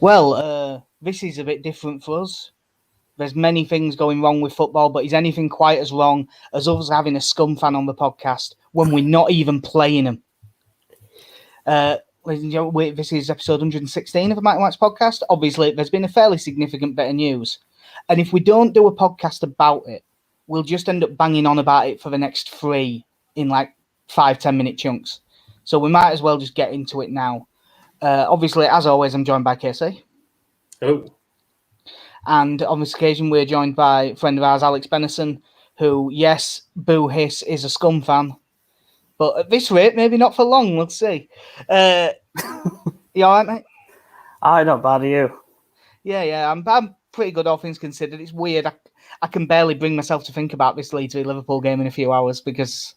Well, this is a bit different for us. There's many things going wrong with football, but is anything quite as wrong as us having a scum fan on the podcast when we're not even playing them? Ladies and gentlemen, this is episode 116 of the Mighty Max podcast. Obviously, there's been a fairly significant bit of news. And if we don't do a podcast about it, we'll just end up banging on about it for the next 3 in like 5-10 minute chunks. So we might as well just get into it now. Obviously, as always, I'm joined by Casey. Hello. And on this occasion, we're joined by a friend of ours, Alex Benison, who, yes, boo hiss, is a scum fan. But at this rate, maybe not for long, we'll see. You all right, mate? Aye, not bad, are you? Yeah, I'm pretty good, all things considered. It's weird. I can barely bring myself to think about this Leeds v Liverpool game in a few hours because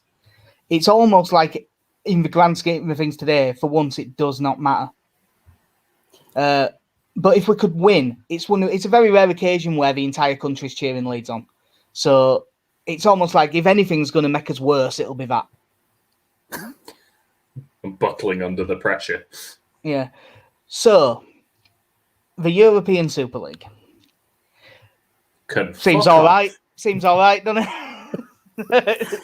it's almost like, in the grand scheme of things today, for once, it does not matter. But if we could win, it's a very rare occasion where the entire country's cheering Leeds on. So it's almost like if anything's going to make us worse, it'll be that. I'm buckling under the pressure. Yeah. So, the European Super League. Seems all right. Seems all right, doesn't it?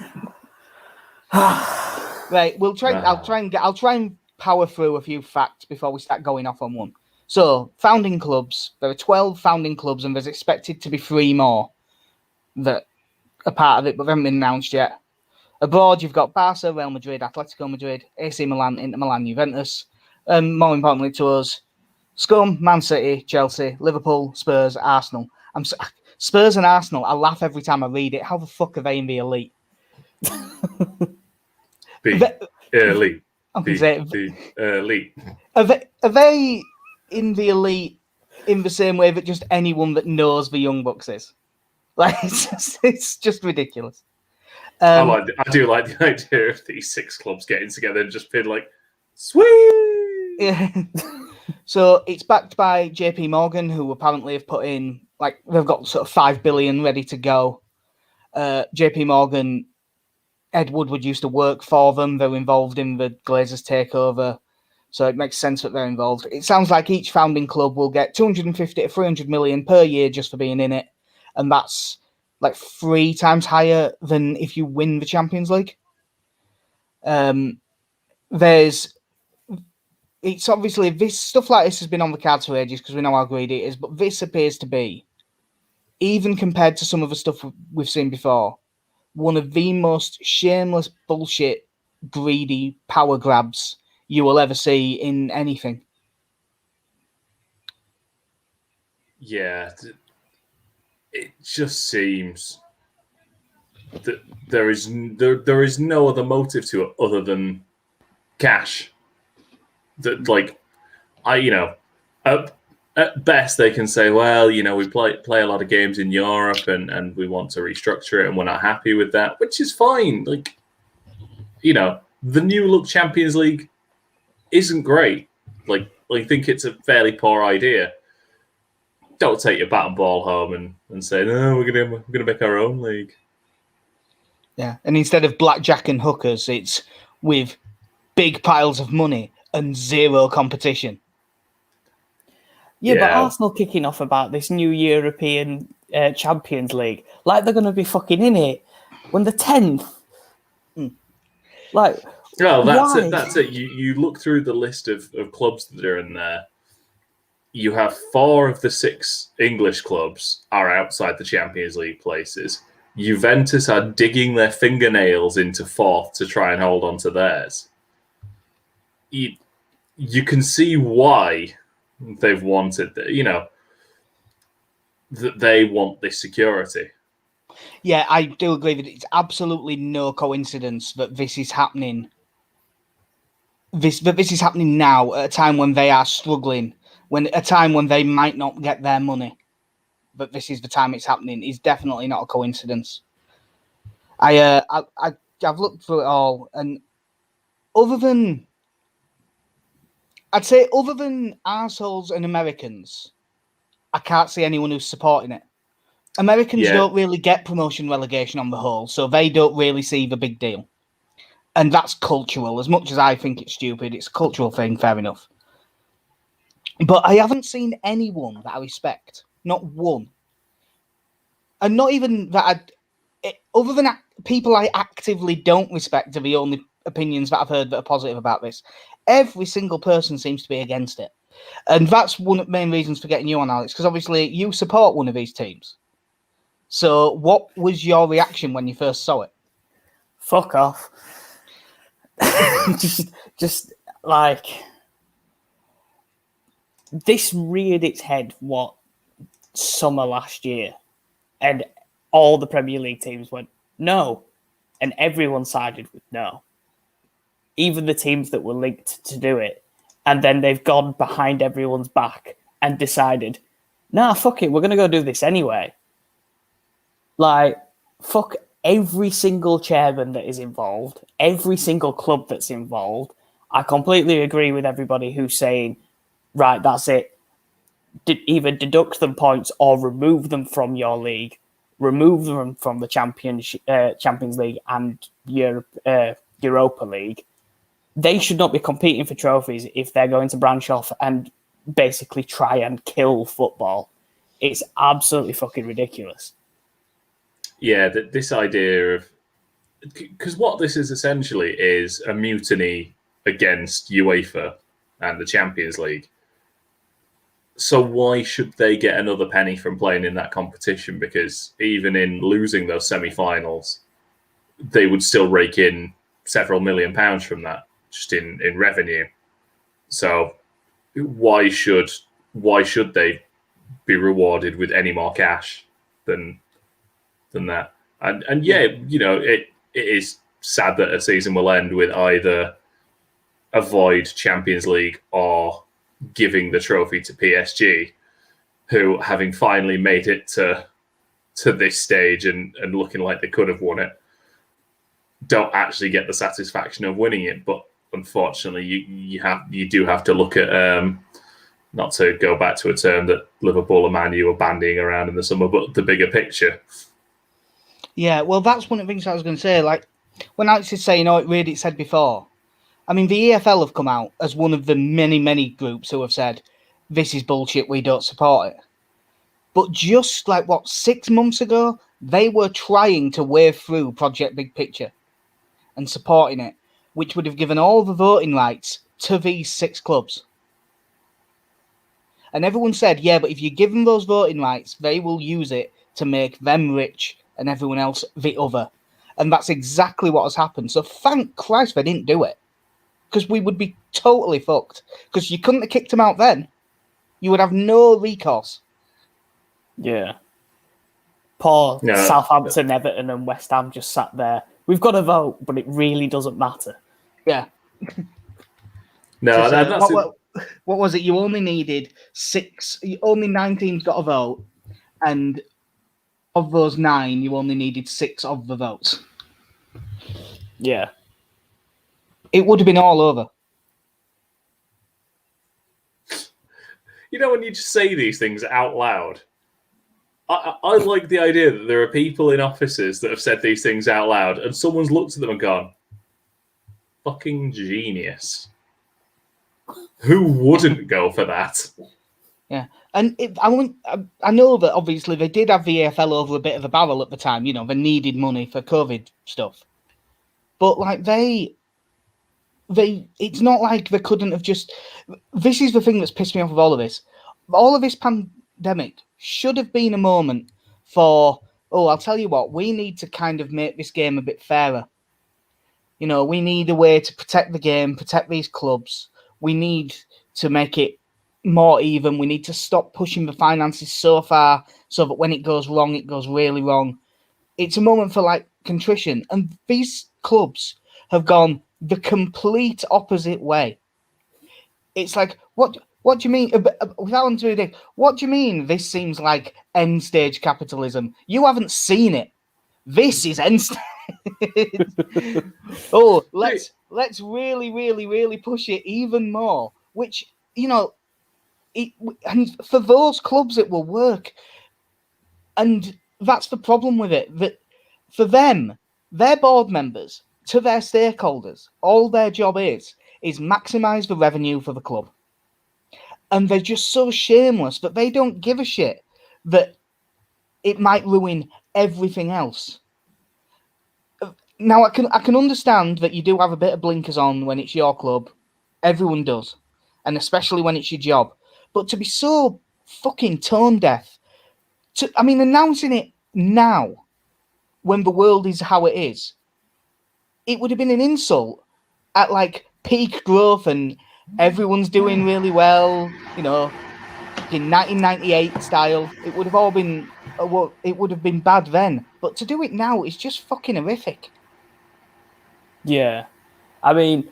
Right. I'll try and power through a few facts before we start going off on one. So, founding clubs. There are 12 founding clubs, and there's expected to be 3 more that are part of it, but they haven't been announced yet. Abroad, you've got Barca, Real Madrid, Atletico Madrid, AC Milan, Inter Milan, Juventus. More importantly to us, Scum, Man City, Chelsea, Liverpool, Spurs, Arsenal. Spurs and Arsenal, I laugh every time I read it. How the fuck are they in the elite? Elite. Elite. Are they in the elite in the same way that just anyone that knows the Young Bucks is? Like, it's just ridiculous. I do like the idea of these 6 clubs getting together and just being like, sweet. Yeah. So it's backed by JP Morgan, who apparently have put in, like, they've got sort of 5 billion ready to go. JP Morgan, Ed Woodward used to work for them. They're involved in the Glazers takeover. So it makes sense that they're involved. It sounds like each founding club will get 250 to 300 million per year just for being in it. And that's like 3 times higher than if you win the Champions League. It's obviously, this stuff like this has been on the cards for ages because we know how greedy it is, but this appears to be, even compared to some of the stuff we've seen before, one of the most shameless bullshit, greedy power grabs you will ever see in anything. Yeah, it just seems that there is no other motive to it other than cash. That, like, at best they can say, well, we play a lot of games in Europe and we want to restructure it and we're not happy with that, which is fine. Like, the new look Champions League isn't great. Like, I think it's a fairly poor idea. Don't take your bat and ball home and say, no, we're gonna make our own league. Yeah, and instead of blackjack and hookers, it's with big piles of money and 0 competition. Yeah, but Arsenal kicking off about this new European Champions League, like they're going to be fucking in it when they're 10th. Like, well, that's it. You look through the list of clubs that are in there. You have 4 of the 6 English clubs are outside the Champions League places. Juventus are digging their fingernails into 4th to try and hold on to theirs. You can see why they've wanted that, that they want this security. Yeah, I do agree that it's absolutely no coincidence that this is happening. This is happening now at a time when they are struggling, a time when they might not get their money. But this is the time it's happening. It's definitely not a coincidence. I've looked through it all, and other than arseholes and Americans, I can't see anyone who's supporting it. Americans don't really get promotion relegation on the whole, so they don't really see the big deal. And that's cultural. As much as I think it's stupid, it's a cultural thing, fair enough. But I haven't seen anyone that I respect. Not one. And not even that other than people I actively don't respect are the only opinions that I've heard that are positive about this. Every single person seems to be against it. And that's one of the main reasons for getting you on, Alex, because obviously you support one of these teams. So what was your reaction when you first saw it? Fuck off. just like this reared its head summer last year, and all the Premier League teams went no, and everyone sided with no, even the teams that were linked to do it, and then they've gone behind everyone's back and decided, nah, fuck it, we're gonna go do this anyway. Like, fuck every single chairman that is involved, every single club that's involved. I completely agree with everybody who's saying, right, that's it. Either deduct them points or remove them from your league, remove them from the Champions League and Europa League. They should not be competing for trophies if they're going to branch off and basically try and kill football. It's absolutely fucking ridiculous. Yeah, this idea of... Because what this is essentially is a mutiny against UEFA and the Champions League. So why should they get another penny from playing in that competition? Because even in losing those semi-finals, they would still rake in several £1 million from that, just in revenue. So why should they be rewarded with any more cash than that? And yeah, you know, it is sad that a season will end with either a void Champions League or giving the trophy to PSG, who, having finally made it to this stage and looking like they could have won it, don't actually get the satisfaction of winning it. But unfortunately, you do have to look at, not to go back to a term that Liverpool and Man U were bandying around in the summer, but the bigger picture. Yeah, well, that's one of the things I was going to say. Like, when Alex is saying, it really said before, I mean, the EFL have come out as one of the many, many groups who have said, this is bullshit, we don't support it. But just 6 months ago, they were trying to wave through Project Big Picture and supporting it, which would have given all the voting rights to these 6 clubs. And everyone said, yeah, but if you give them those voting rights, they will use it to make them rich and everyone else the other. And that's exactly what has happened. So thank Christ they didn't do it, because we would be totally fucked. Because you couldn't have kicked them out then. You would have no recourse. Yeah. Southampton, Everton and West Ham just sat there. We've got to vote, but it really doesn't matter. Yeah. No, that's what was it? You only needed 6. Only 9 teams got a vote, and of those 9, you only needed 6 of the votes. Yeah. It would have been all over. You know, when you just say these things out loud, I like the idea that there are people in offices that have said these things out loud, and someone's looked at them and gone, fucking genius. Who wouldn't go for that? Yeah. And I know that obviously they did have the AFL over a bit of a barrel at the time. You know, they needed money for COVID stuff. But it's not like they couldn't have just... This is the thing that's pissed me off with all of this. All of this pandemic should have been a moment for, I'll tell you what, we need to kind of make this game a bit fairer. You know, we need a way to protect the game, protect these clubs. We need to make it more even. We need to stop pushing the finances so far so that when it goes wrong, it goes really wrong. It's a moment for contrition. And these clubs have gone the complete opposite way. It's like, what do you mean? Without doing what do you mean this seems like end stage capitalism? You haven't seen it. This is end stage. Let's really, really, really push it even more. Which, you know, and for those clubs it will work. And that's the problem with it. That for them, their board members, to their stakeholders, all their job is maximize the revenue for the club. And they're just so shameless that they don't give a shit that it might ruin everything else. Now, I can understand that you do have a bit of blinkers on when it's your club. Everyone does. And especially when it's your job. But to be so fucking tone deaf, announcing it now, when the world is how it is, it would have been an insult at like peak growth and everyone's doing really well, you know, in 1998 style. It would have all been, it would have been bad then. But to do it now is just fucking horrific. Yeah. I mean,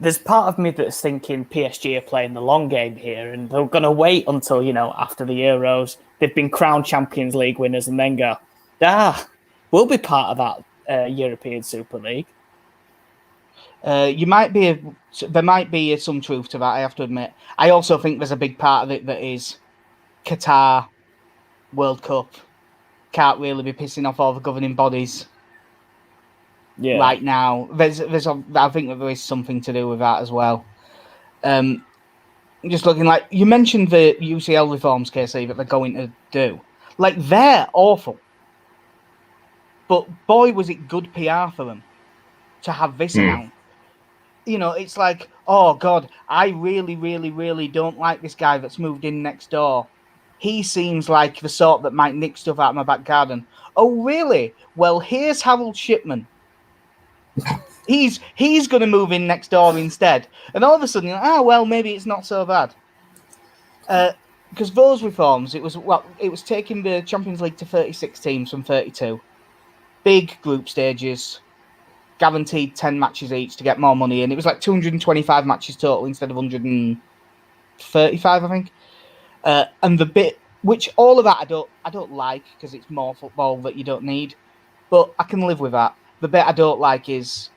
there's part of me that's thinking PSG are playing the long game here and they're going to wait until, you know, after the Euros, they've been crowned Champions League winners and then go, we'll be part of that European Super League. There might be some truth to that, I have to admit. I also think there's a big part of it that is Qatar World Cup can't really be pissing off all the governing bodies right now. I think that there is something to do with that as well. Just looking like you mentioned the UCL reforms, KC, that they're going to do. Like, they're awful. But boy, was it good PR for them to have this announced. You know, it's like, oh God, I really, really, really don't like this guy that's moved in next door. He seems like the sort that might nick stuff out of my back garden. Oh, really? Well, here's Harold Shipman. He's going to move in next door instead. And all of a sudden, well, maybe it's not so bad. Because those reforms, it was taking the Champions League to 36 teams from 32. Big group stages. Guaranteed 10 matches each to get more money, and it was like 225 matches total instead of 135, I think. And the bit, which all of that I don't like because it's more football that you don't need, but I can live with that. The bit I don't like is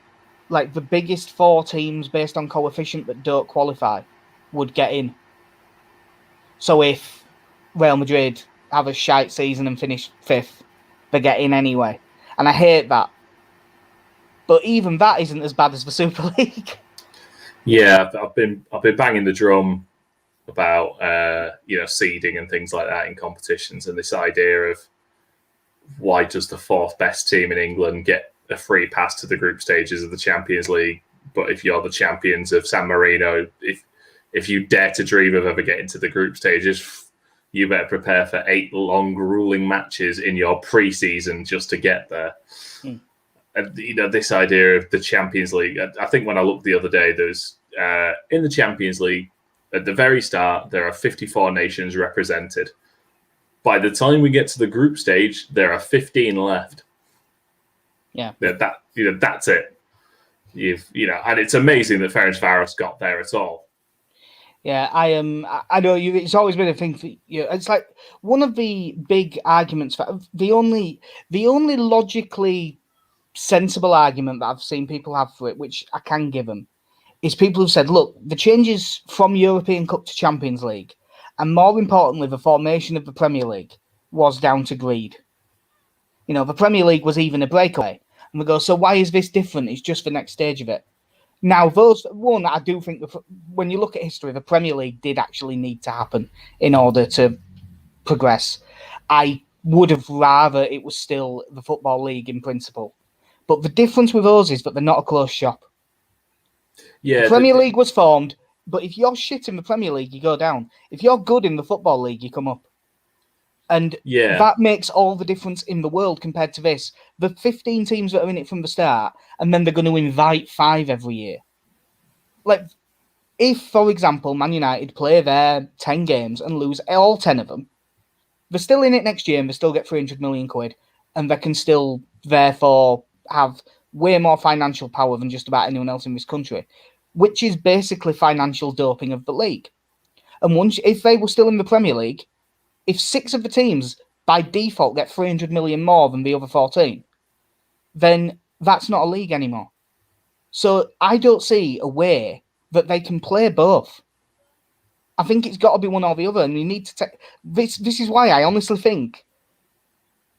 like the biggest 4 teams based on coefficient that don't qualify would get in. So if Real Madrid have a shite season and finish 5th, they get in anyway, and I hate that. But even that isn't as bad as the Super League. Yeah, I've been banging the drum about seeding and things like that in competitions, and this idea of why does the 4th best team in England get a free pass to the group stages of the Champions League, but if you're the champions of San Marino, if you dare to dream of ever getting to the group stages, you better prepare for 8 long, grueling matches in your pre-season just to get there. And, this idea of the Champions League, I think when I looked the other day, there's in the Champions League, at the very start, there are 54 nations represented. By the time we get to the group stage, there are 15 left. Yeah. That's it. And it's amazing that Ferencváros got there at all. Yeah, I know you. It's always been a thing for you. It's like one of the big arguments for the only logically sensible argument that I've seen people have for it, which I can give them, is people who've said, look, the changes from European Cup to Champions League, and more importantly, the formation of the Premier League, was down to greed. You know, the Premier League was even a breakaway. And we go, so why is this different? It's just the next stage of it. Now, I do think when you look at history, the Premier League did actually need to happen in order to progress. I would have rather it was still the Football League in principle. But the difference with us is that they're not a closed shop. Yeah, the Premier League was formed, but if you're shit in the Premier League, you go down. If you're good in the Football League, you come up. And that makes all the difference in the world compared to this. The 15 teams that are in it from the start, and then they're going to invite 5 every year. Like, if, for example, Man United play their 10 games and lose all 10 of them, they're still in it next year and they still get 300 million quid, and they can still, therefore, have way more financial power than just about anyone else in this country, which is basically financial doping of the league. And if they were still in the Premier League, if 6 of the teams by default get 300 million more than the other 14, then that's not a league anymore. So I don't see a way that they can play both. I think it's got to be one or the other, and you need to take this. This is why I honestly think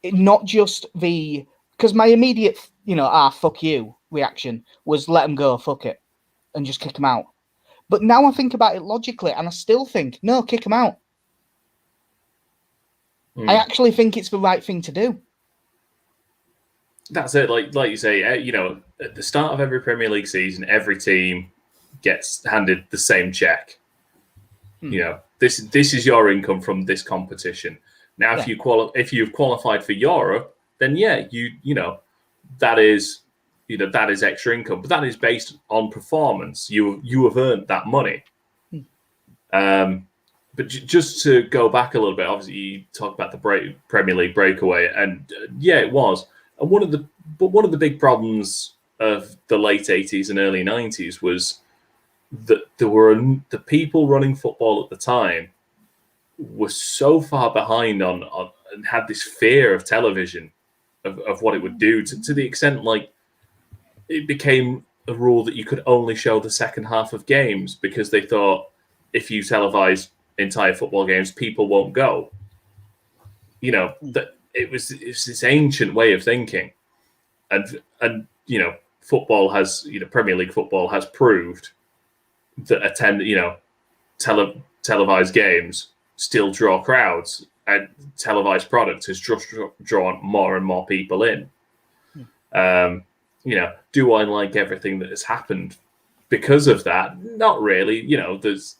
not just because my immediate, fuck you reaction was let them go, fuck it, and just kick them out. But now I think about it logically, and I still think, no, kick them out. I actually think it's the right thing to do. That's it. Like you say, at the start of every Premier League season, every team gets handed the same check. This is your income from this competition. Now, if you've qualified for Europe, then that is extra income, but that is based on performance. You have earned that money. But just to go back a little bit, obviously you talk about the Premier League breakaway, and it was. And one of the big problems of the late 80s and early 90s was that there were the people running football at the time were so far behind on and had this fear of television, of what it would do to the extent like it became a rule that you could only show the second half of games because they thought if you televise entire football games, people won't go. That it's this ancient way of thinking, and football has Premier League football has proved that televised games still draw crowds, and televised product has just drawn more and more people in. Do I like everything that has happened because of that? Not really. There's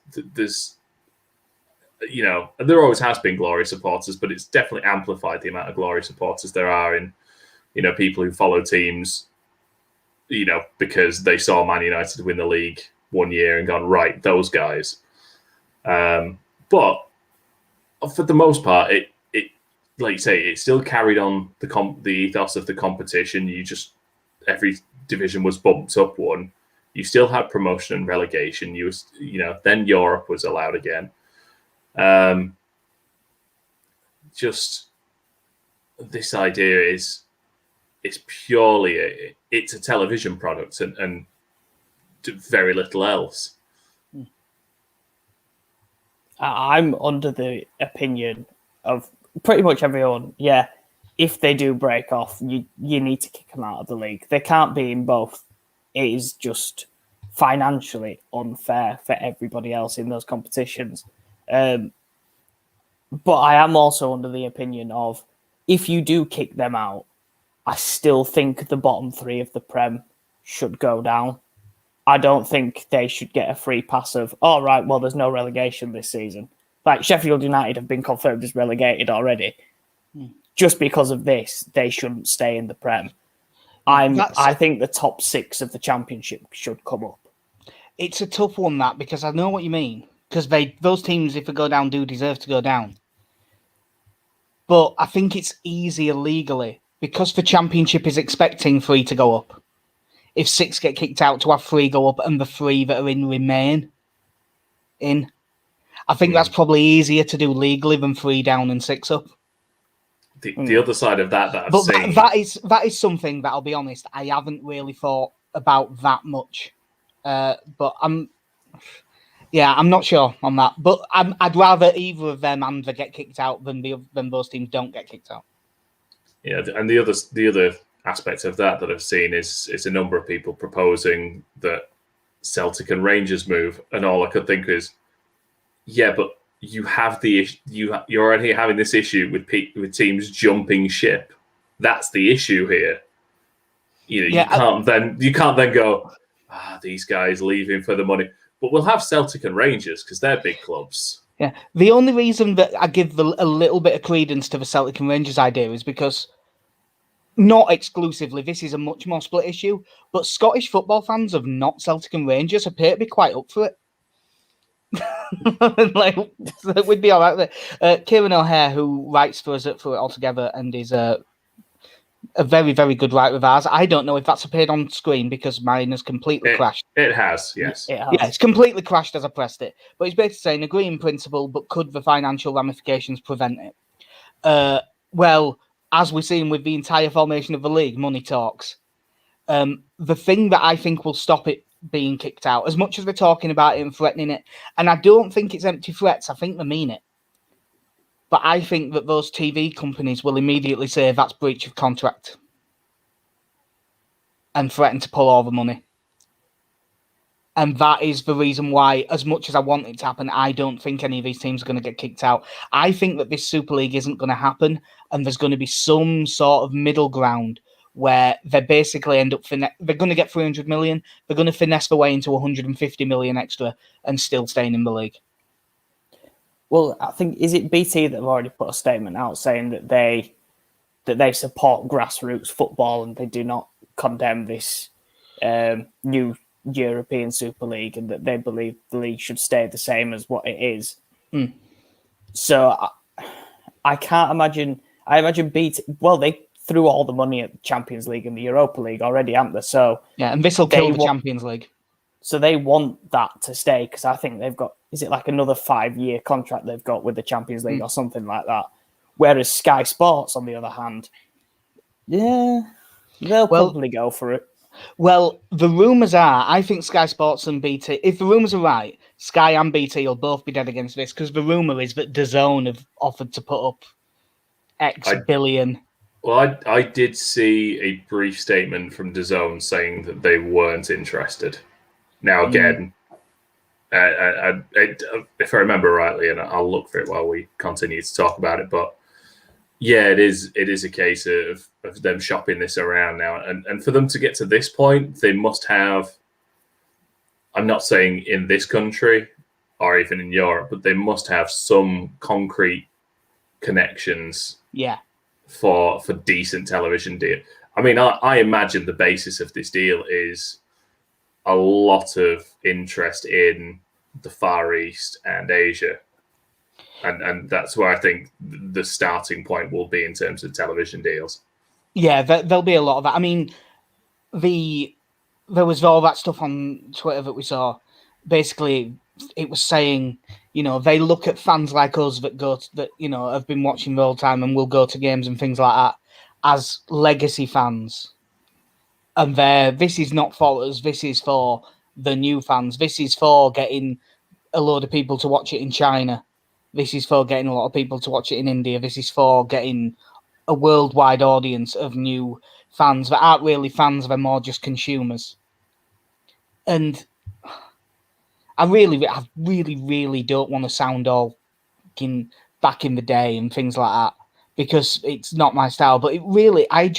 there always has been Glory supporters, but it's definitely amplified the amount of Glory supporters there are in, people who follow teams, because they saw Man United win the league one year and gone, right, those guys. But for the most part, it like you say, it still carried on the ethos of the competition. Every division was bumped up one. You still had promotion and relegation. Then Europe was allowed again. Just this idea is purely it's a television product and very little else. I'm under the opinion of pretty much everyone. Yeah, if they do break off, you need to kick them out of the league. They can't be in both. It is just financially unfair for everybody else in those competitions. But I am also under the opinion of if you do kick them out, I still think the bottom three of the Prem should go down. I don't think they should get a free pass of, there's no relegation this season. Like Sheffield United have been confirmed as relegated already. Just because of this, they shouldn't stay in the Prem. I think the top six of the Championship should come up. It's a tough one, that, because I know what you mean. Because those teams, if they go down, do deserve to go down. But I think it's easier legally because the Championship is expecting 3 to go up. If 6 get kicked out, to have 3 go up and the 3 that are in remain in. I think that's probably easier to do legally than 3 down and 6 up. The other side of that I've seen... That is something that, I'll be honest, I haven't really thought about that much. But I'm not sure on that. But I'd rather either of them and they get kicked out than those teams don't get kicked out. Yeah, and the other aspect of that I've seen is a number of people proposing that Celtic and Rangers move, and all I could think is, yeah, but you're already having this issue with teams jumping ship. That's the issue here. You can't then go, these guys leaving for the money. But we'll have Celtic and Rangers because they're big clubs. Yeah, the only reason that I give a little bit of credence to the Celtic and Rangers idea is because, not exclusively, this is a much more split issue, but Scottish football fans of not Celtic and Rangers appear to be quite up for it. We'd be all right with it. Kieran O'Hare, who writes for us at Through It All Together and is a very, very good writer of ours. I don't know if that's appeared on screen because mine has completely crashed. It has, yes. It has. Yeah, it's completely crashed as I pressed it. But he's basically saying, agree in principle, but could the financial ramifications prevent it? Well, as we're seeing with the entire formation of the league, money talks. The thing that I think will stop it being kicked out, as much as they're talking about it and threatening it, and I don't think it's empty threats, I think they mean it. But I think that those TV companies will immediately say that's breach of contract and threaten to pull all the money. And that is the reason why, as much as I want it to happen, I don't think any of these teams are going to get kicked out. I think that this Super League isn't going to happen, and there's going to be some sort of middle ground where they basically end up they're going to get 300 million, they're going to finesse their way into 150 million extra and still staying in the league. Well, I think, is it BT that have already put a statement out saying that they support grassroots football and they do not condemn this new European Super League, and that they believe the league should stay the same as what it is. So I can't imagine. I imagine BT. Well, they threw all the money at the Champions League and the Europa League already, haven't they? So yeah, and this will kill the Champions League. So they want that to stay, because I think they've got, is it like another 5-year contract they've got with the Champions League or something like that? Whereas Sky Sports, on the other hand, yeah, they'll probably go for it. Well, the rumours are, I think Sky Sports and BT, if the rumours are right, Sky and BT will both be dead against this, because the rumour is that DAZN have offered to put up X billion. Well, I did see a brief statement from DAZN saying that they weren't interested. Now, again, if I remember rightly, and I'll look for it while we continue to talk about it, but yeah, it is a case of them shopping this around now. And for them to get to this point, they must have, I'm not saying in this country or even in Europe, but they must have some concrete connections for decent television deal. I mean, I imagine the basis of this deal is a lot of interest in the Far East and Asia. And that's where I think the starting point will be in terms of television deals. Yeah, there'll be a lot of that. I mean, there was all that stuff on Twitter that we saw. Basically, it was saying, they look at fans like us that have been watching the whole time and will go to games and things like that as legacy fans. And this is not for us. This is for the new fans. This is for getting a load of people to watch it in China. This is for getting a lot of people to watch it in India. This is for getting a worldwide audience of new fans that aren't really fans, they're more just consumers. And I really, really don't want to sound all back in the day and things like that, because it's not my style. But it really, I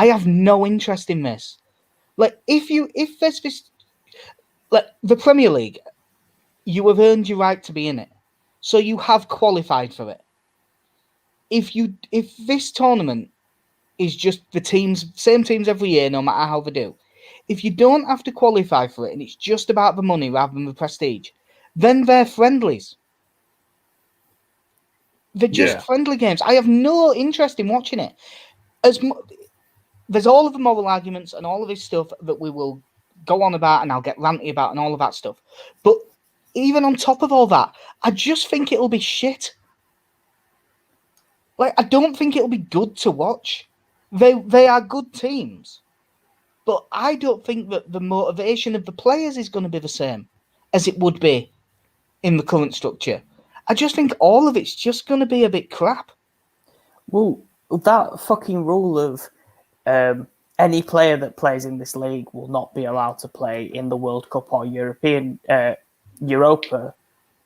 have no interest in this. Like, if there's this, like the Premier League, you have earned your right to be in it, so you have qualified for it. If this tournament is just the same teams every year, no matter how they do, if you don't have to qualify for it and it's just about the money rather than the prestige, then they're friendlies. They're just friendly games. I have no interest in watching it. There's all of the moral arguments and all of this stuff that we will go on about, and I'll get ranty about and all of that stuff. But even on top of all that, I just think it'll be shit. Like, I don't think it'll be good to watch. They are good teams. But I don't think that the motivation of the players is going to be the same as it would be in the current structure. I just think all of it's just going to be a bit crap. Well, that fucking rule of any player that plays in this league will not be allowed to play in the World Cup or Europa,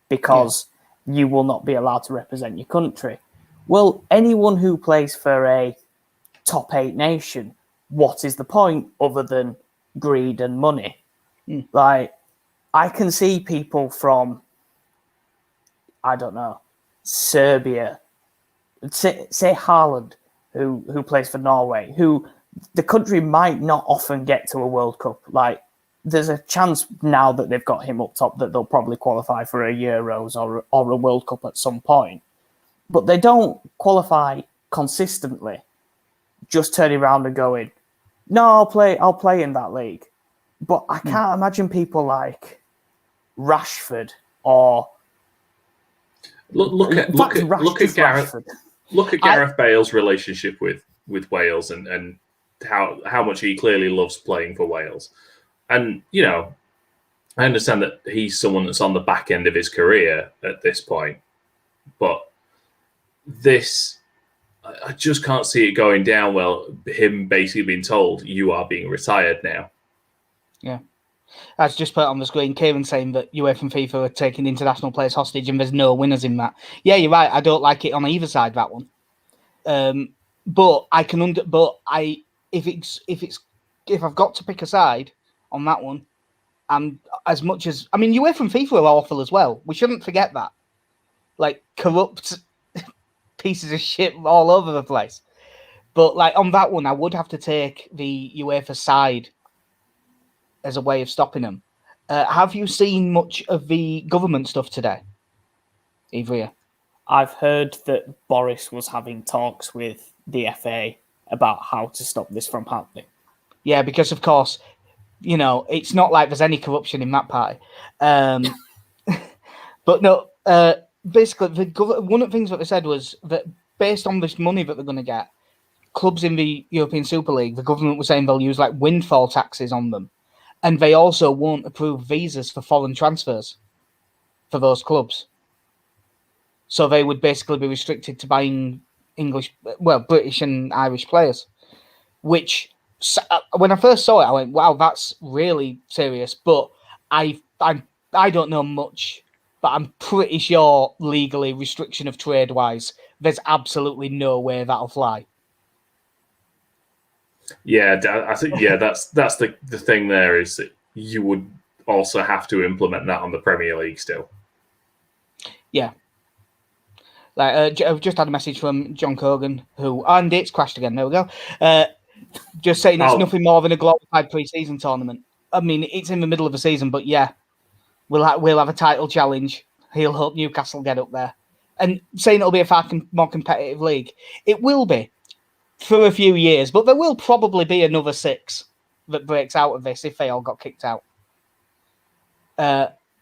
because you will not be allowed to represent your country. Well, anyone who plays for a top 8 nation, what is the point other than greed and money? Like, I can see people from, I don't know, Serbia, say Haaland, who plays for Norway, who the country might not often get to a World Cup. Like, there's a chance now that they've got him up top that they'll probably qualify for a Euros or a World Cup at some point. But they don't qualify consistently, just turning around and going, no, I'll play in that league. But I can't imagine people like Rashford or look at Gareth Bale's relationship with Wales and how much he clearly loves playing for Wales. And, I understand that he's someone that's on the back end of his career at this point. But I just can't see it going down well, him basically being told, you are being retired now. Yeah. As just put on the screen, Kieran saying that UEFA and FIFA are taking international players hostage and there's no winners in that. Yeah, you're right. I don't like it on either side, that one. But I can if I've got to pick a side on that one, and as much as UEFA and FIFA are awful as well. We shouldn't forget that. Like corrupt pieces of shit all over the place. But like on that one, I would have to take the UEFA side as a way of stopping them. Have you seen much of the government stuff today, Ivrea? I've heard that Boris was having talks with the FA about how to stop this from happening. Yeah, because of course, it's not like there's any corruption in that party. But no, basically, one of the things that they said was that based on this money that they're going to get, clubs in the European Super League, the government was saying they'll use like windfall taxes on them. And they also won't approve visas for foreign transfers for those clubs. So they would basically be restricted to buying British and Irish players. Which, when I first saw it, I went, wow, that's really serious. But I don't know much, but I'm pretty sure legally, restriction of trade-wise, there's absolutely no way that'll fly. Yeah, I think that's the thing there is that you would also have to implement that on the Premier League still. Yeah. Like I've just had a message from John Cogan, and it's crashed again. There we go. Just saying it's nothing more than a glorified pre-season tournament. I mean, it's in the middle of the season, but yeah, we'll have a title challenge. He'll hope Newcastle get up there, and saying it'll be a far more competitive league. It will be for a few years, but there will probably be another 6 that breaks out of this if they all got kicked out.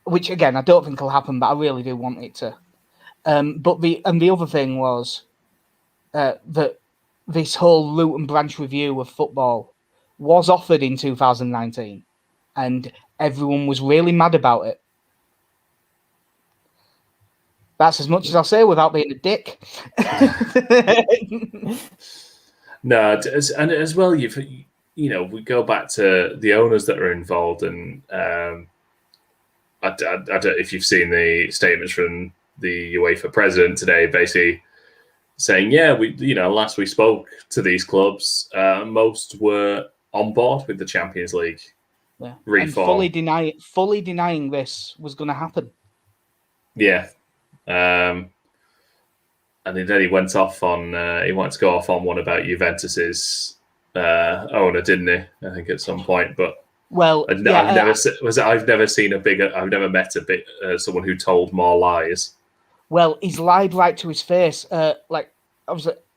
Which again, I don't think will happen, but I really do want it to. But the other thing was that this whole root and branch review of football was offered in 2019, and everyone was really mad about it. That's as much as I'll say without being a dick. No, and as well, we go back to the owners that are involved, and I don't know if you've seen the statements from the UEFA president today, basically saying, last we spoke to these clubs, most were on board with the Champions League reform. And fully denying this was going to happen. Yeah. And then he went off on, he wanted to go off on one about Juventus's owner, didn't he? I think at some point, but I've never seen I've never met someone who told more lies. Well, he's lied right to his face. Alex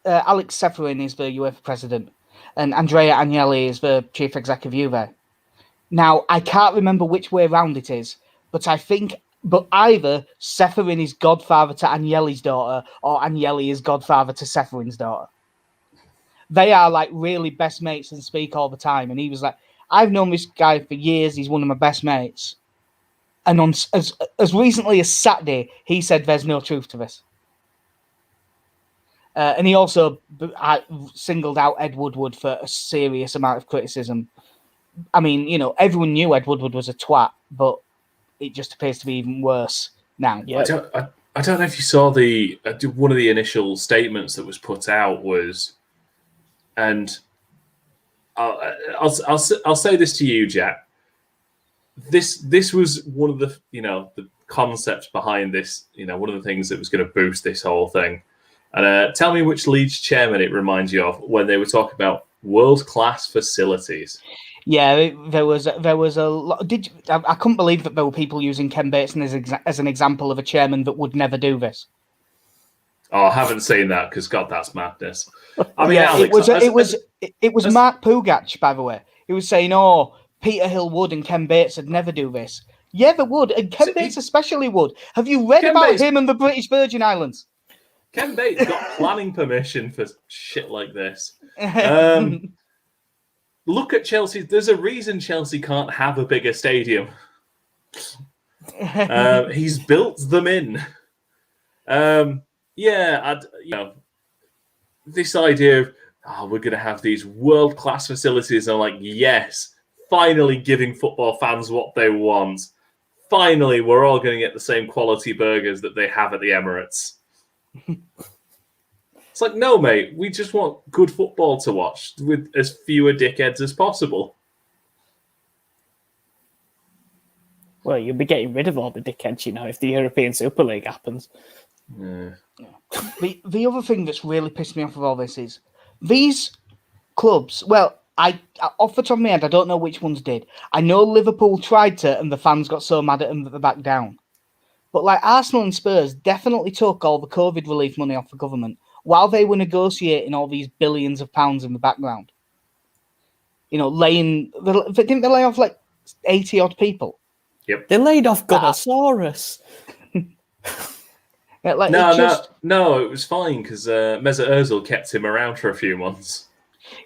Ceferin is the UEFA president, and Andrea Agnelli is the chief executive of Juve. Now, I can't remember which way round it is, but either Ceferin is godfather to Agnelli's daughter, or Agnelli is godfather to Ceferin's daughter. They are like really best mates and speak all the time. And he was like, I've known this guy for years. He's one of my best mates. And as recently as Saturday, he said there's no truth to this. And he also singled out Ed Woodward for a serious amount of criticism. I mean, everyone knew Ed Woodward was a twat, but it just appears to be even worse now. Yeah. I don't know if you saw one of the initial statements that was put out was, and I'll say this to you, Jack. This was one of the the concepts behind this. One of the things that was going to boost this whole thing. And tell me which Leeds chairman it reminds you of when they were talking about world-class facilities. Yeah, there was a lot. I couldn't believe that there were people using Ken Bateson as an example of a chairman that would never do this. Oh, I haven't seen that because God, that's madness. I mean, yeah, Alex, it was Mark Pugach, by the way. He was saying, "Oh, Peter Hill would and Ken Bates would never do this." Yeah, they would, and Ken Bates especially would. Have you read about him and the British Virgin Islands? Ken Bates got planning permission for shit like this. Look at Chelsea. There's a reason Chelsea can't have a bigger stadium. He's built them in. This idea of we're going to have these world-class facilities. I'm like, yes, finally giving football fans what they want. Finally, we're all going to get the same quality burgers that they have at the Emirates. It's like, no, mate, we just want good football to watch with as fewer dickheads as possible. Well, you'll be getting rid of all the dickheads, if the European Super League happens. Yeah. The other thing that's really pissed me off of all this is these clubs. Well, I off the top of my head, I don't know which ones did. I know Liverpool tried to, and the fans got so mad at them that they backed down. But like Arsenal and Spurs definitely took all the COVID relief money off the government while they were negotiating all these billions of pounds in the background. Didn't they lay off like 80 odd people? Yep. They laid off Gunnosaurus. Yeah, like, No, it was fine because Mesut Ozil kept him around for a few months.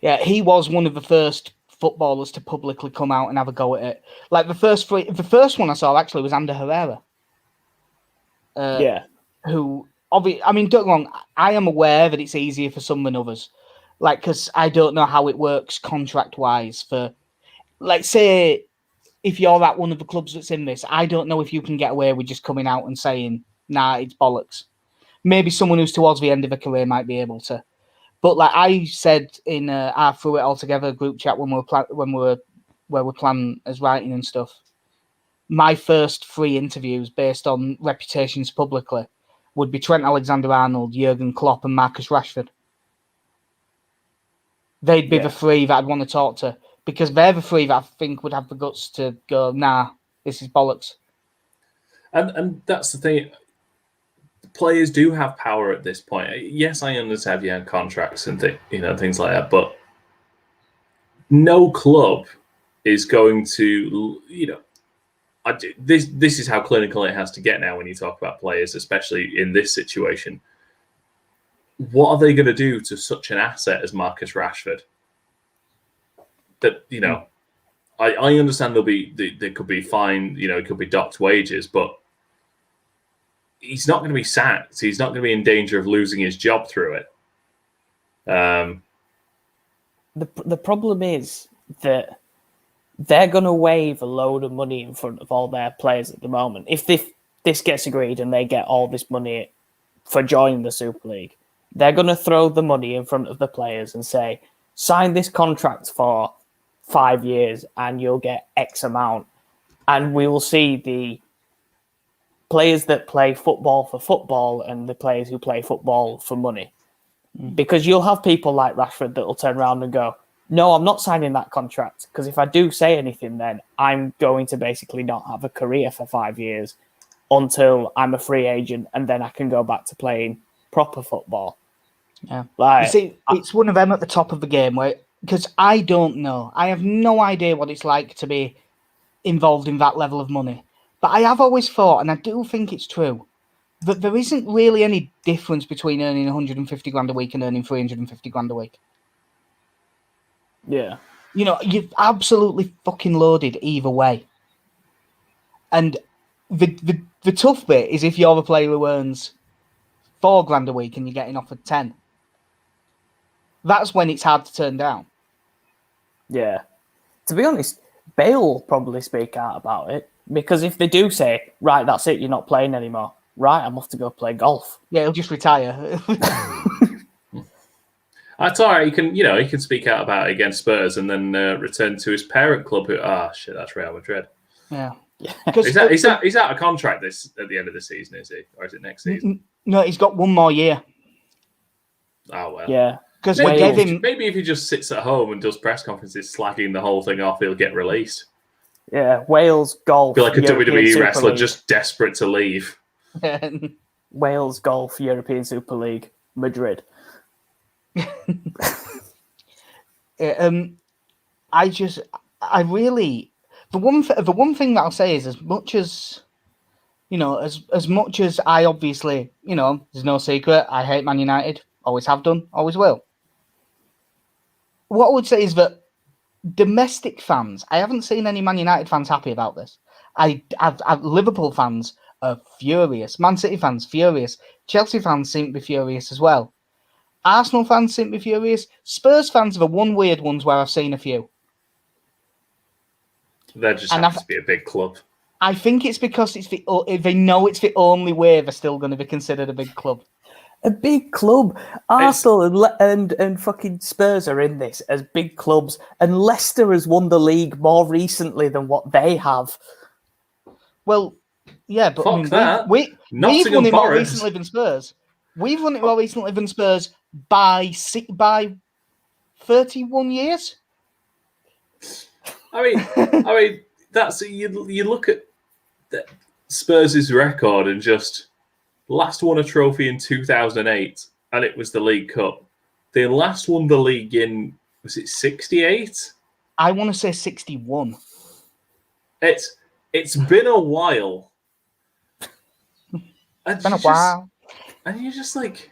Yeah, he was one of the first footballers to publicly come out and have a go at it. Like the first one I saw actually was Ander Herrera. Who, obviously, I mean, don't get me wrong, I am aware that it's easier for some than others. Like, because I don't know how it works contract-wise for, like, say, if you're at one of the clubs that's in this, I don't know if you can get away with just coming out and saying, nah, it's bollocks. Maybe someone who's towards the end of a career might be able to. But like I said in our Through It All Together group chat when we were planning as writing and stuff, my first 3 interviews based on reputations publicly would be Trent Alexander-Arnold, Jurgen Klopp, and Marcus Rashford. They'd be the 3 that I'd want to talk to because they're the 3 that I think would have the guts to go, nah, this is bollocks. And that's the thing. Players do have power at this point. Yes, I understand you had contracts and things like that, but no club is going to, this is how clinical it has to get now when you talk about players, especially in this situation. What are they going to do to such an asset as Marcus Rashford? That, I understand there could be fine, it could be docked wages, but he's not going to be sacked. He's not going to be in danger of losing his job through it. The problem is that they're going to wave a load of money in front of all their players at the moment. If this gets agreed and they get all this money for joining the Super League, they're going to throw the money in front of the players and say, sign this contract for 5 years and you'll get X amount. And we will see the players that play football for football and the players who play football for money. Because you'll have people like Rashford that will turn around and go, no, I'm not signing that contract because if I do say anything, then I'm going to basically not have a career for 5 years until I'm a free agent and then I can go back to playing proper football. Yeah. You see, it's one of them at the top of the game because I don't know. I have no idea what it's like to be involved in that level of money. But I have always thought, and I do think it's true, that there isn't really any difference between earning 150 grand a week and earning 350 grand a week. Yeah. You're absolutely fucking loaded either way. And the tough bit is if you're a player who earns 4 grand a week and you're getting offered 10. That's when it's hard to turn down. Yeah. To be honest, Bale will probably speak out about it. Because if they do say, right, that's it, you're not playing anymore. Right, I'm off to go play golf. Yeah, he'll just retire. That's all right. He can speak out about it against Spurs and then return to his parent club. That's Real Madrid. Yeah. He's out of contract at the end of the season, is he? Or is it next season? No, he's got 1 more year. Oh, well. Yeah. Because maybe if he just sits at home and does press conferences slagging the whole thing off, he'll get released. Yeah, Wales golf. Be like a WWE Super wrestler League. just desperate to leave. Wales golf, European Super League, Madrid. The one thing that I'll say is as much as I obviously, there's no secret, I hate Man United, always have done, always will. What I would say is that domestic fans, I haven't seen any Man United fans happy about this. Liverpool fans are furious. Man City fans, furious. Chelsea fans seem to be furious as well. Arsenal fans seem to be furious. Spurs fans are the one weird ones where I've seen a few. There just And happens to be a big club. I think it's because they know it's the only way they're still going to be considered a big club. A big club. Arsenal and fucking Spurs are in this as big clubs, and Leicester has won the league more recently than what they have. Well, yeah, but Fuck I mean, that. we've Nottingham won it more Forest. recently than Spurs. We've won it more recently than Spurs by 31 years. I mean, that's you look at Spurs' record and just last won a trophy in 2008, and it was the League Cup. They last won the league in, was it 68? I want to say 61. It's been a while. It's been a while. And you're just like,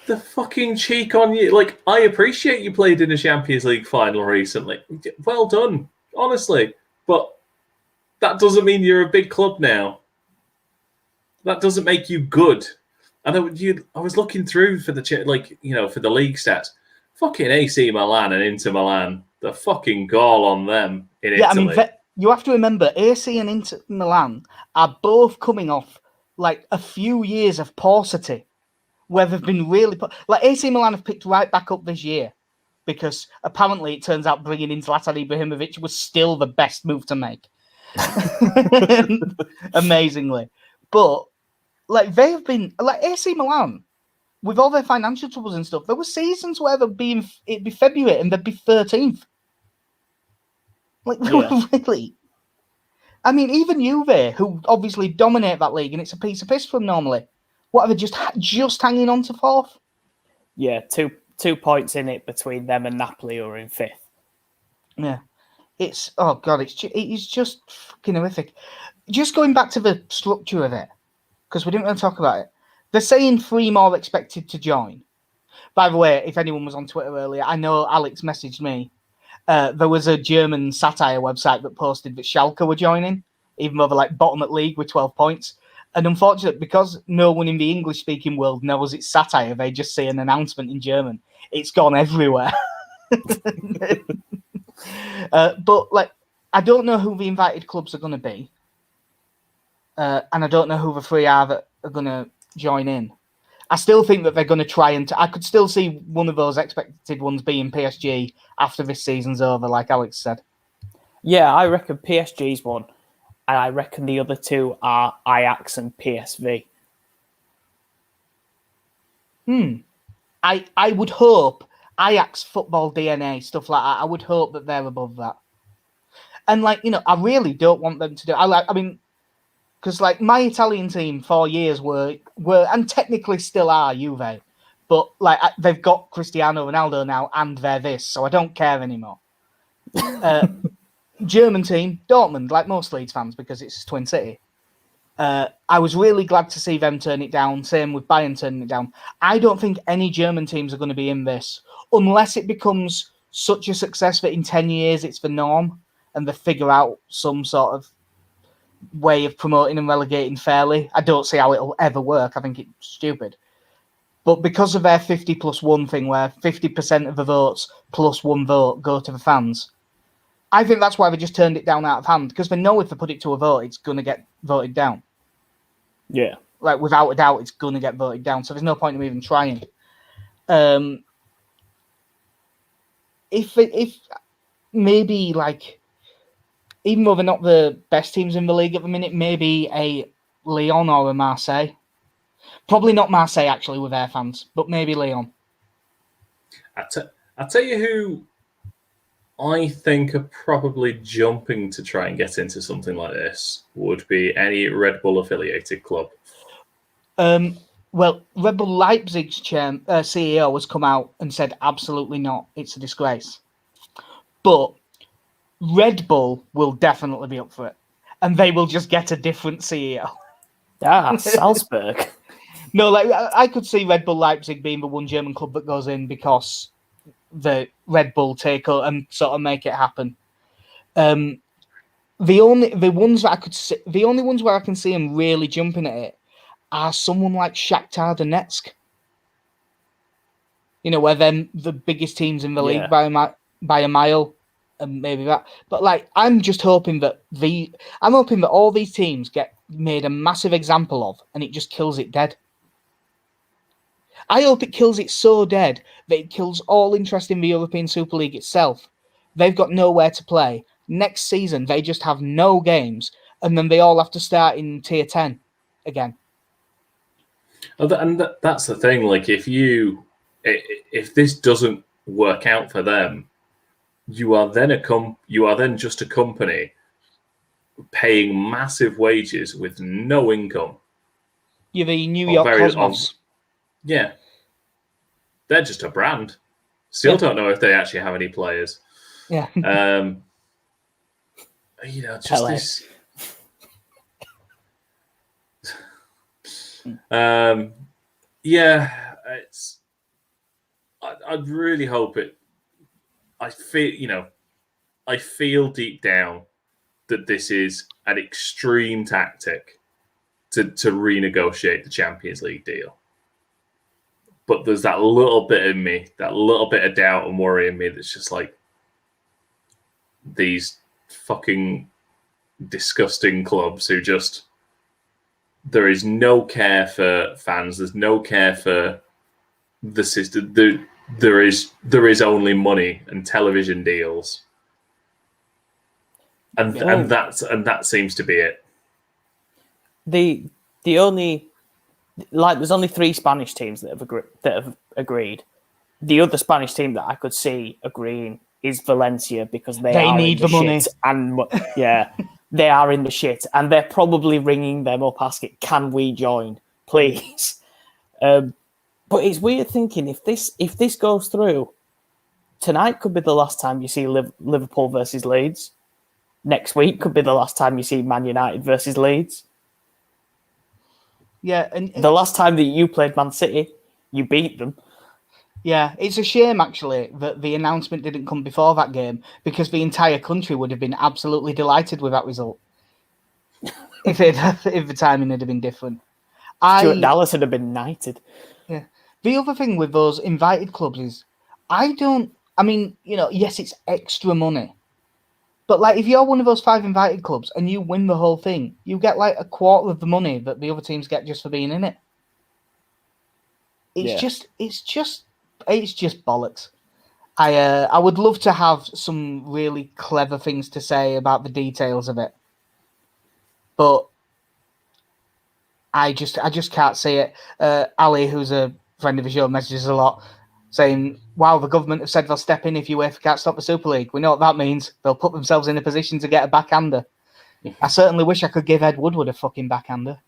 the fucking cheek on you. Like, I appreciate you played in a Champions League final recently. Well done, honestly. But that doesn't mean you're a big club now. That doesn't make you good. And I was looking through for the for the league stats. Fucking AC Milan and Inter Milan, the fucking goal on them in Italy. I mean, you have to remember, AC and Inter Milan are both coming off like a few years of paucity, where they've been really like AC Milan have picked right back up this year because apparently it turns out bringing in Zlatan Ibrahimovic was still the best move to make. Amazingly, but like they have been like AC Milan with all their financial troubles and stuff. There were seasons where it'd be February and they'd be 13th. Like they were really. I mean, even Juve, who obviously dominate that league, and it's a piece of piss for them normally. What are they just hanging on to fourth? Yeah, 2 points in it between them and Napoli, who are in fifth. Yeah, it's it's just fucking horrific. Just going back to the structure of it, because we didn't really talk about it. They're saying 3 more expected to join. By the way, if anyone was on Twitter earlier, I know Alex messaged me. There was a German satire website that posted that Schalke were joining, even though they're like bottom at league with 12 points. And unfortunately, because no one in the English-speaking world knows it's satire, they just see an announcement in German. It's gone everywhere. But like, I don't know who the invited clubs are going to be, and I don't know who the 3 are that are going to join in. I still think that they're going to try and... I could still see one of those expected ones being PSG after this season's over, like Alex said. Yeah, I reckon PSG's one. And I reckon the other 2 are Ajax and PSV. I would hope Ajax football DNA, stuff like that, I would hope that they're above that. And, like, I really don't want them to do... I mean... Because, like, my Italian team 4 years were, and technically still are, Juve. But, like, they've got Cristiano Ronaldo now, and they're this, so I don't care anymore. German team, Dortmund, like most Leeds fans, because it's Twin City. I was really glad to see them turn it down. Same with Bayern turning it down. I don't think any German teams are going to be in this, unless it becomes such a success that in 10 years it's the norm, and they figure out some sort of way of promoting and relegating fairly. I don't see how it'll ever work. I think it's stupid. But because of their 50+1 thing, where 50% of the votes plus 1 vote go to the fans, I think that's why they just turned it down out of hand, because they know if they put it to a vote, it's going to get voted down. Yeah. Like, without a doubt, it's going to get voted down. So there's no point in even trying. If maybe, like, even though they're not the best teams in the league at the minute, maybe a Lyon or a Marseille. Probably not Marseille, actually, with their fans, but maybe Lyon. I'll tell you who I think are probably jumping to try and get into something like this would be any Red Bull affiliated club. Well, Red Bull Leipzig's CEO has come out and said absolutely not. It's a disgrace. But Red Bull will definitely be up for it. And they will just get a different CEO. Ah, Salzburg. No, like I could see Red Bull Leipzig being the one German club that goes in because the Red Bull take over and sort of make it happen. The only ones where I can see them really jumping at it are someone like Shakhtar Donetsk. Where they're the biggest teams in the league by a mile. and maybe that. But like, I'm hoping that all these teams get made a massive example of, and it just kills it dead. I hope it kills it so dead that it kills all interest in the European Super League itself. They've got nowhere to play. Next season, they just have no games, and then they all have to start in Tier 10 again. And that's the thing. Like, if this doesn't work out for them, you are then just a company paying massive wages with no income. You're the New York Cosmos. Yeah. They're just a brand. Still don't know if they actually have any players. Yeah. Just this. It's. I really hope it. I feel deep down that this is an extreme tactic to renegotiate the Champions League deal. But there's that little bit in me, that little bit of doubt and worry in me that's just like, these fucking disgusting clubs who just, there is no care for fans, there's no care for the system. There is only money and television deals. And that seems to be it. The only, like, there's only 3 Spanish teams that have agreed. The other Spanish team that I could see agreeing is Valencia, because they need the money, and they are in the shit, and they're probably ringing them up asking, "Can we join, please?" But it's weird thinking, if this goes through, tonight could be the last time you see Liverpool versus Leeds. Next week could be the last time you see Man United versus Leeds. Yeah, and the last time that you played Man City, you beat them. Yeah, it's a shame actually that the announcement didn't come before that game, because the entire country would have been absolutely delighted with that result if the timing had been different. Stuart Dallas would have been knighted. Yeah. The other thing with those invited clubs is, yes, it's extra money. But like, if you're one of those 5 invited clubs and you win the whole thing, you get like a quarter of the money that the other teams get just for being in it. It's just bollocks. I would love to have some really clever things to say about the details of it, but I just can't see it. Ali, who's a friend of the show, messages a lot saying, "Wow, the government have said they'll step in if UEFA can't stop the Super League. We know what that means. They'll put themselves in a position to get a backhander." I certainly wish I could give Ed Woodward a fucking backhander.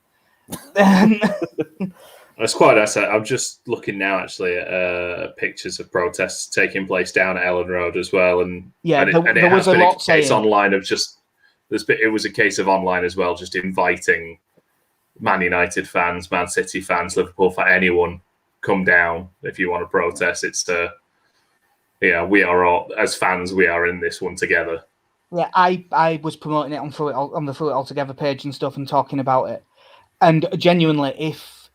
It's quite nice. I'm just looking now, actually, at pictures of protests taking place down at Ellen Road as well, and there was a lot saying online of just it was a case of online as well, just inviting Man United fans, Man City fans, Liverpool fans, anyone, come down if you want to protest. It's we are all, as fans, we are in this one together. Yeah, I was promoting it on the Through It All Together page and stuff, and talking about it, and genuinely, if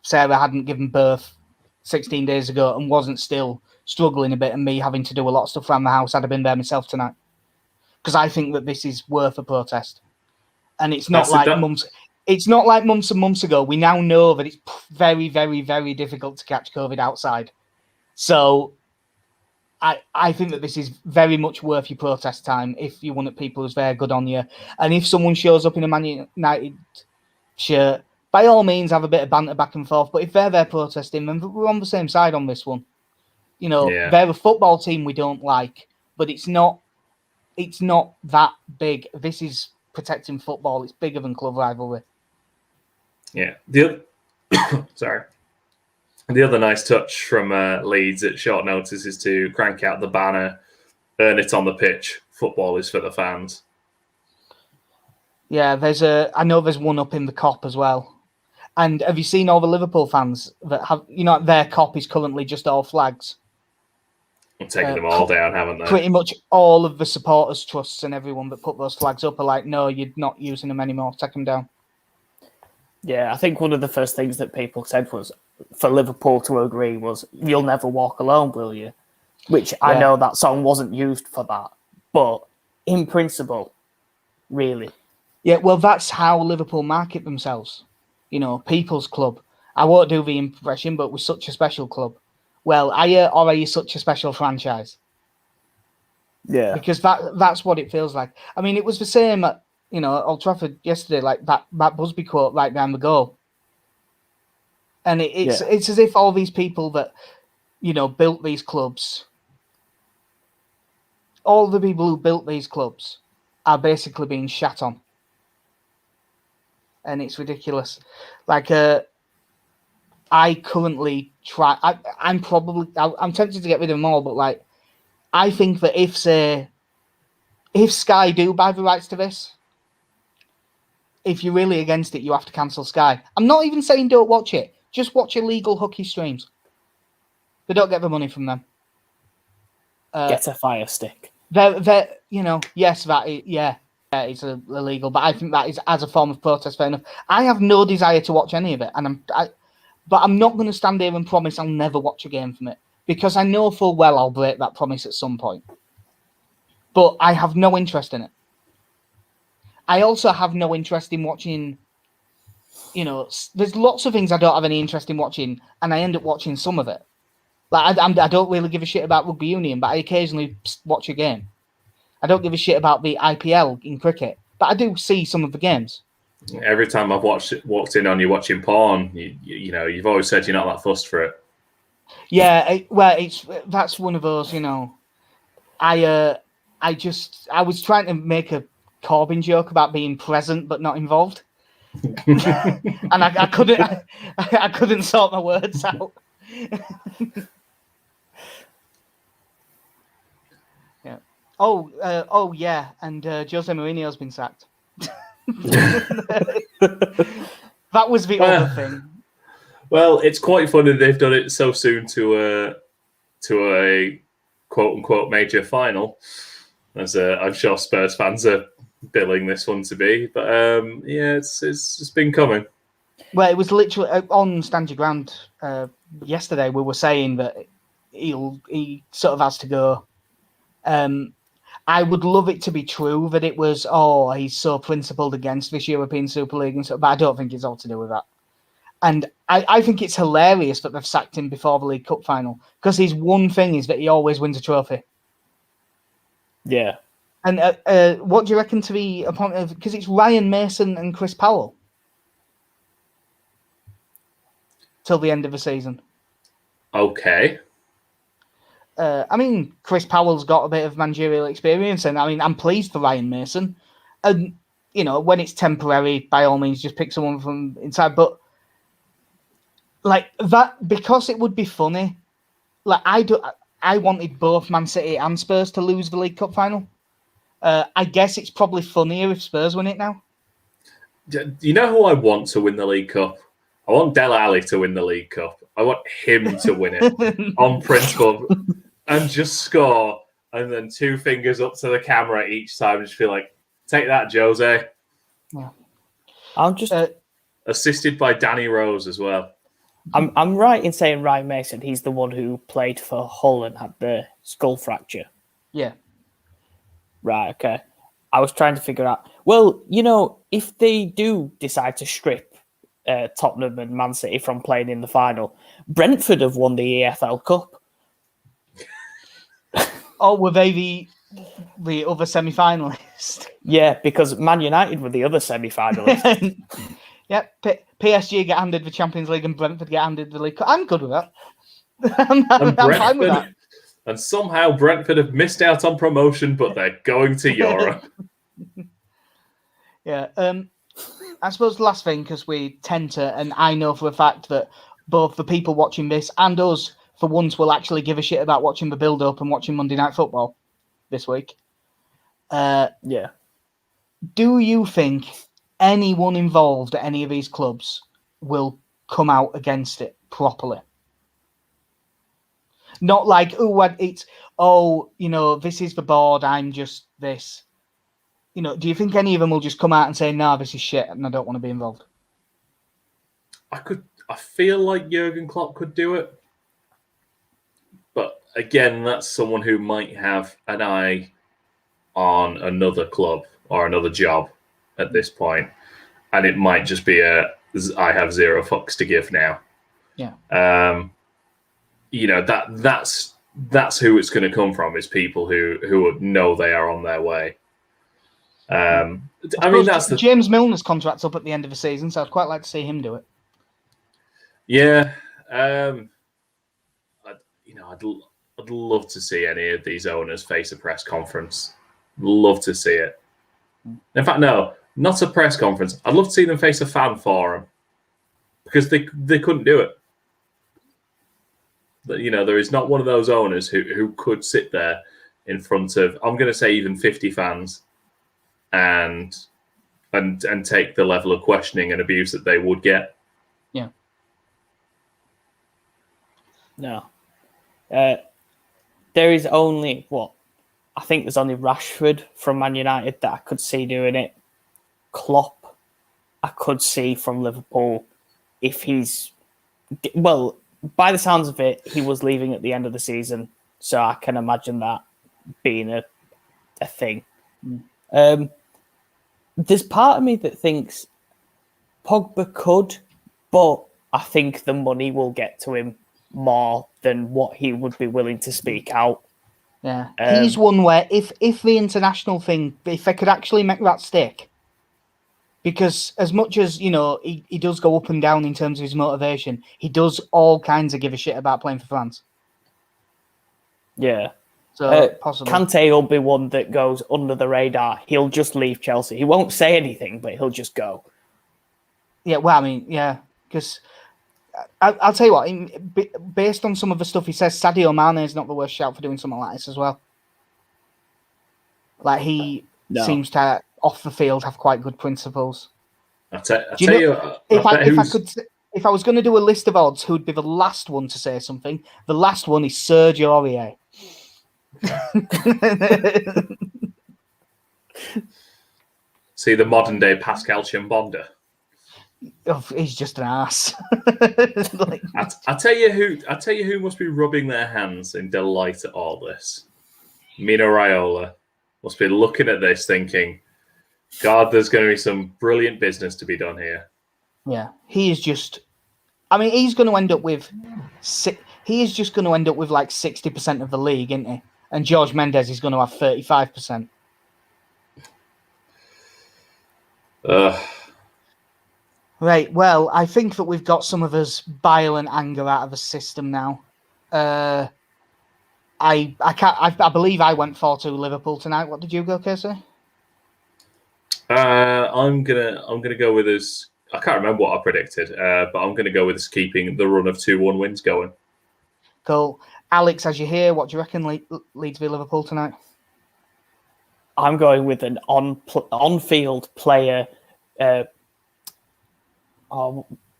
Sarah hadn't given birth 16 days ago and wasn't still struggling a bit, and me having to do a lot of stuff around the house, I'd have been there myself tonight. Because I think that this is worth a protest, and it's not months. It's not like months and months ago. We now know that it's very, very, very difficult to catch COVID outside. So I think that this is very much worth your protest time if you want people who's very good on you. And if someone shows up in a Man United shirt, by all means, have a bit of banter back and forth. But if they're there protesting, then we're on the same side on this one. They're a football team we don't like, but it's not that big. This is protecting football. It's bigger than club rivalry. Yeah. The other nice touch from Leeds at short notice is to crank out the banner, "Earn it on the pitch. Football is for the fans." Yeah, I know there's one up in the Kop as well. And have you seen all the Liverpool fans that have, their Kop is currently just all flags? I'm taking them all down, haven't they? Pretty much all of the supporters trusts and everyone that put those flags up are like, "No, you're not using them anymore. Take them down." Yeah, I think one of the first things that people said was, for Liverpool to agree, was, "You'll never walk alone, will you?" which I Yeah. know that song wasn't used for that, but in principle, really. Yeah, well, that's how Liverpool market themselves. You know, people's club. I won't do the impression, but we're such a special club. Well, are you such a special franchise? Yeah. Because that's what it feels like. I mean, it was the same at, Old Trafford yesterday, like that Busby quote right down the goal. And it's as if all these people that, built these clubs, all the people who built these clubs are basically being shat on. And it's ridiculous. Like, I currently try. I'm tempted to get rid of them all, but like, I think that if Sky do buy the rights to this, if you're really against it, you have to cancel Sky. I'm not even saying don't watch it. Just watch illegal hooky streams. They don't get the money from them. Get a Fire Stick. They're yes, it's illegal, but I think that is as a form of protest fair enough. I have no desire to watch any of it, but I'm not going to stand here and promise I'll never watch a game from it, because I know full well I'll break that promise at some point. But I have no interest in it. I also have no interest in watching, there's lots of things I don't have any interest in watching, and I end up watching some of it. Like, I don't really give a shit about rugby union, but I occasionally watch a game. I don't give a shit about the IPL in cricket, but I do see some of the games. Every time I've walked in on you watching porn, you've always said you're not that fussed for it. Yeah, that's one of those, I was trying to make a Corbyn joke about being present but not involved, and I couldn't sort my words out. Yeah. Oh yeah, and Jose Mourinho's been sacked. That was the other thing. Well, it's quite funny they've done it so soon to a quote unquote major final, as I'm sure Spurs fans are billing this one to be. But it's been coming. Well, it was literally on Stand Your Ground yesterday. We were saying that he sort of has to go. I would love it to be true that it was, he's so principled against this European Super League and stuff, but I don't think it's all to do with that. And I think it's hilarious that they've sacked him before the League Cup final, because his one thing is that he always wins a trophy. Yeah. And what do you reckon to the appointment of, because it's Ryan Mason and Chris Powell till the end of the season? Okay. I mean, Chris Powell's got a bit of managerial experience, and I mean, I'm pleased for Ryan Mason. And, when it's temporary, by all means, just pick someone from inside. But, like, that, because it would be funny, like, I wanted both Man City and Spurs to lose the League Cup final. I guess it's probably funnier if Spurs win it now. You know who I want to win the League Cup? I want Dele Alli to win the League Cup. I want him to win it on principle. And just score, and then two fingers up to the camera each time, and just feel like, take that, Jose. Yeah. I'm just assisted by Danny Rose as well. I'm right in saying Ryan Mason, he's the one who played for Hull and had the skull fracture. Yeah. Right, okay. I was trying to figure out, well, if they do decide to strip Tottenham and Man City from playing in the final, Brentford have won the EFL Cup. Oh, were they the other semi-finalist? Yeah, because Man United were the other semi-finalist. Yep, PSG get handed the Champions League and Brentford get handed the League Cup. I'm good with that. I'm fine with that. And somehow Brentford have missed out on promotion, but they're going to Europe. Yeah. I suppose the last thing, because we tend to, and I know for a fact that both the people watching this and us, for once, will actually give a shit about watching the build-up and watching Monday Night Football this week. Yeah. Do you think anyone involved at any of these clubs will come out against it properly? Not like, this is the board, I'm just this. Do you think any of them will just come out and say, no, this is shit and I don't want to be involved? I feel like Jurgen Klopp could do it. But again, that's someone who might have an eye on another club or another job at this point, and it might just be I have zero fucks to give now. Yeah. That's who it's going to come from, is people who know they are on their way. I mean, that's James Milner's contract's up at the end of the season, so I'd quite like to see him do it. Yeah. I'd love to see any of these owners face a press conference. Love to see it. In fact, no, not a press conference. I'd love to see them face a fan forum, because they couldn't do it. There is not one of those owners who could sit there in front of, I'm going to say, even 50 fans and take the level of questioning and abuse that they would get. Yeah. No. There is only, I think there's only Rashford from Man United that I could see doing it. Klopp, I could see from Liverpool, if he's... Well, by the sounds of it, he was leaving at the end of the season, so I can imagine that being a thing. There's part of me that thinks Pogba could, but I think the money will get to him more than what he would be willing to speak out. Yeah, he's one where if the international thing, if they could actually make that stick, because as much as, he does go up and down in terms of his motivation, he does all kinds of give a shit about playing for France. Yeah. So possibly. Kante will be one that goes under the radar. He'll just leave Chelsea. He won't say anything, but he'll just go. Yeah, well, I mean, yeah, because I'll tell you what, based on some of the stuff he says, Sadio Mane is not the worst shout for doing something like this as well. Like, he seems to, off the field, have quite good principles. If I was going to do a list of odds, who'd be the last one to say something? The last one is Serge Aurier. See, the modern day Pascal Chimbonda. Oh, he's just an ass. I tell you who must be rubbing their hands in delight at all this. Mino Raiola must be looking at this thinking, God, there's going to be some brilliant business to be done here. Yeah, he is just... I mean, he's going to end up with... He is just going to end up with like 60% of the league, isn't he? And George Mendes is going to have 35%. Right, well, I think that we've got some of us bile and anger out of the system now. I believe I went 4-2 Liverpool tonight. What did you go, Casey? I'm gonna go with us. I can't remember what I predicted, but I'm gonna go with us keeping the run of 2-1 wins going. Cool. Alex, as you hear, what do you reckon Leeds v Liverpool tonight? I'm going with an on-field player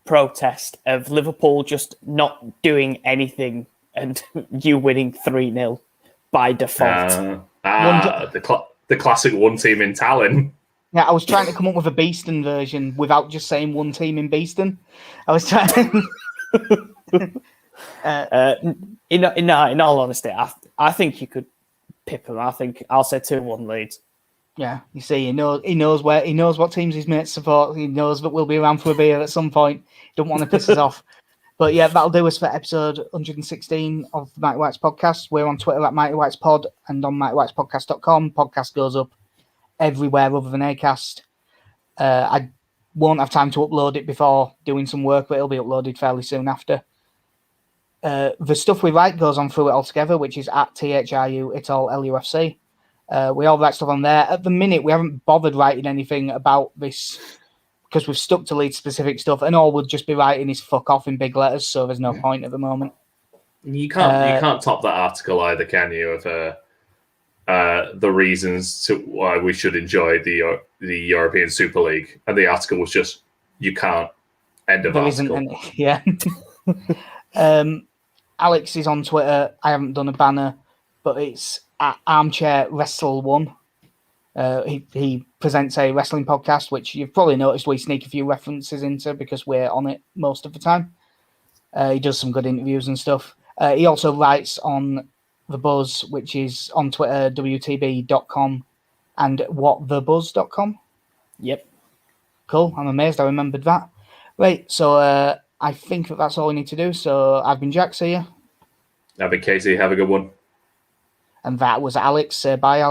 protest of Liverpool just not doing anything and you winning 3-0 by default. The classic one team in Tallinn. Yeah, I was trying to come up with a Beeston version without just saying one team in Beeston. I was trying. In all honesty, I think you could pip them. I think I'll say 2-1 Leeds. Yeah, you see, he knows what teams his mates support. He knows that we'll be around for a beer at some point. Don't want to piss us off. But yeah, that'll do us for episode 116 of the Mighty Whites podcast. We're on Twitter at Mighty Whites Pod and on MightyWhitesPodcast.com. Podcast goes up everywhere other than Acast. I won't have time to upload it before doing some work, but it'll be uploaded fairly soon after. The stuff we write goes on through it all together, which is at THRU It All LUFC. We all write stuff on there. At the minute, we haven't bothered writing anything about this because we've stuck to lead specific stuff, and all we'll just be writing is fuck off in big letters, so there's no point at the moment. You can't top that article either, can you? Of the reasons to why we should enjoy the European Super League, and the article was just you can't. End of there article. Isn't any, yeah. Alex is on Twitter. I haven't done a banner, but it's at Armchair Wrestle One. He presents a wrestling podcast, which you've probably noticed we sneak a few references into because we're on it most of the time. He does some good interviews and stuff. He also writes on The Buzz, which is on Twitter, WTB.com, and whatthebuzz.com. Yep. Cool. I'm amazed I remembered that. Right. So I think that's all we need to do. So I've been Jack. See you. I've been Casey. Have a good one. And that was Alex. Bye, Alex.